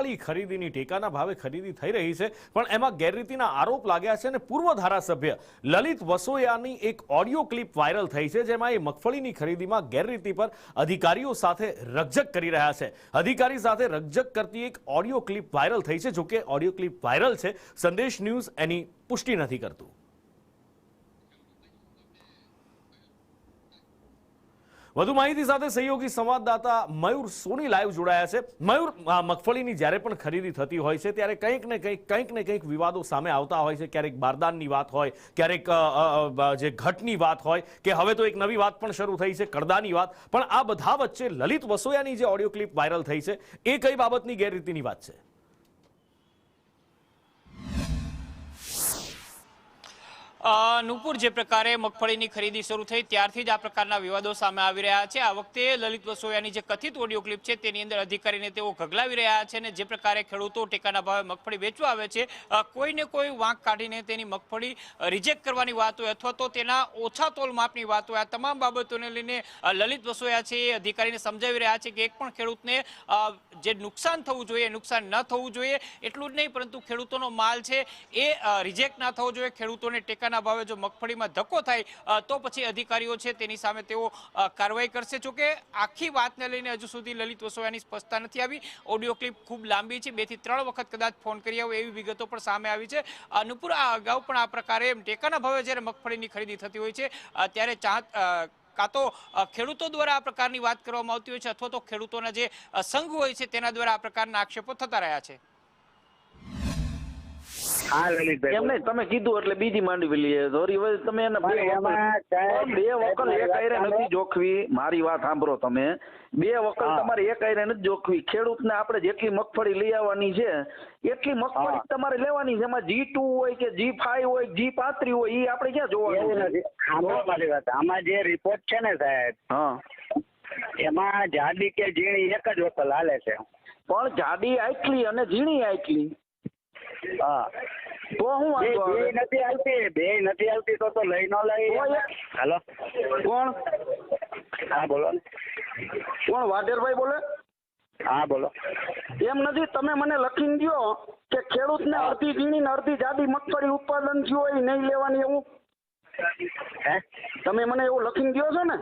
મગફળી ખરીદીની ટેકાના ભાવે ખરીદી થઈ રહી છે, પણ એમાં ગેરરીતિના આરોપ લાગ્યા છે અને પૂર્વ ધારાસભ્ય લલિત વસોયાની એક ઓડિયો ક્લિપ વાયરલ થઈ છે, જેમાં એ મગફળીની ખરીદીમાં ગેરરીતિ પર અધિકારીઓ સાથે રકઝક કરી રહ્યા છે. અધિકારી સાથે રકઝક કરતી એક ઓડિયો ક્લિપ વાયરલ થઈ છે. જોકે ઓડિયો ક્લિપ વાયરલ છે, સંદેશ ન્યૂઝ એની પુષ્ટિ નથી કરતું. વધુ માહિતી સાથે સહયોગી સંવાદદાતા મયુર સોની લાઈવ જોડાયા છે. મયુર, મગફળીની જ્યારે પણ ખરીદી થતી હોય છે ત્યારે કંઈક ને કંઈક વિવાદો સામે આવતા હોય છે. ક્યારેક બારદાનની વાત હોય, ક્યારેક જે ઘટની વાત હોય, કે હવે તો એક નવી વાત પણ શરૂ થઈ છે, કડદાની વાત. પણ આ બધા વચ્ચે લલિત વસોયાની જે ઓડિયો ક્લિપ વાયરલ થઈ છે, એ કઈ બાબતની ગેરરીતિની વાત છે? નુપુર, જે પ્રકારે મગફળીની ખરીદી શરૂ થઈ ત્યારથી જ આ પ્રકારના વિવાદો સામે આવી રહ્યા છે. આ વખતે લલિત વસોયાની જે કથિત ઓડિયો ક્લિપ છે તેની અંદર અધિકારીને તેઓ ગગલાવી રહ્યા છે, અને જે પ્રકારે ખેડૂતો ટેકાના ભાવે મગફળી વેચવા આવે છે, કોઈને કોઈ વાંક કાઢીને તેની મગફળી રિજેક્ટ કરવાની વાત હોય અથવા તો તેના ઓછા તોલ માપની વાત હોય, આ તમામ બાબતોને લઈને લલિત વસોયા છે એ અધિકારીને સમજાવી રહ્યા છે કે એક પણ ખેડૂતને જે નુકસાન થવું જોઈએ નુકસાન ન થવું જોઈએ. એટલું જ નહીં, પરંતુ ખેડૂતોનો માલ છે એ રિજેક્ટ ના થવો જોઈએ. ખેડૂતોને ટેકા ભાવે જો મગફળીમાં ધક્કો થાય તો પછી અધિકારીઓ છે તેની સામે તેઓ કાર્યવાહી કરશે. જોકે આખી વાતને લઈને હજુ સુધી લલિત વસોયાની સ્પષ્ટતા નથી આવી. ઓડિયો ક્લિપ ખૂબ લાંબી છે, 2 થી 3 વખત કદાચ ફોન કરી આવો એવી વિગતો પણ સામે આવી છે. નુપુર, આ અગાઉ પણ આ પ્રકારે ટેકાના ભાવે જ્યારે મગફળીની ખરીદી થતી હોય છે ત્યારે કાં તો ખેડૂતો દ્વારા આ પ્રકારની વાત કરવામાં આવતી હોય છે અથવા તો ખેડૂતોના જે સંઘ હોય છે તેના દ્વારા આ પ્રકારના આક્ષેપો થતા રહ્યા છે. હા લલિતભાઈ, એમ નહીં, તમે કીધું એટલે બીજી માંડવી લઈએ. સોરી, તમે એને બે વકલ એક આયરે નથી જોખવી. મારી વાત સાંભળો તમે. 2 વકલ તમારે એક આયરે નથી જોખવી. ખેડૂતને આપણે જેટલી મગફળી લઈ આવવાની છે એટલી મગફળી તમારે લેવાની છે. એમાં G2 હોય કે G5 હોય, G35 હોય, એ આપણે ક્યાં જોવાનું નથી. સાંભળો મારી વાત. આમાં જે રિપોર્ટ છે ને સાહેબ, એમાં જાડી કે ઝીણી એક જ વકલ હાલે છે. પણ જાડી આટલી અને ઝીણી આટલી. હા, તો હું બે નથી આવતી તો લઈ ન લઈ. હાલો, કોણ? હા બોલો ને. કોણ? વાઢેરભાઈ બોલે? હા બોલો. એમ નથી, તમે મને લખીને દો કે ખેડૂતને અડધી ઝીણી ને અડધી જાડી મગફળી ઉત્પાદન થયું હોય નહીં લેવાની, એવું તમે મને એવું લખીને દો છો ને?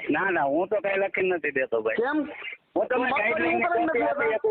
ના, હું તો કઈ લખીને નથી દેતો ભાઈ. કેમ? હું તમને ગાઈડલાઈન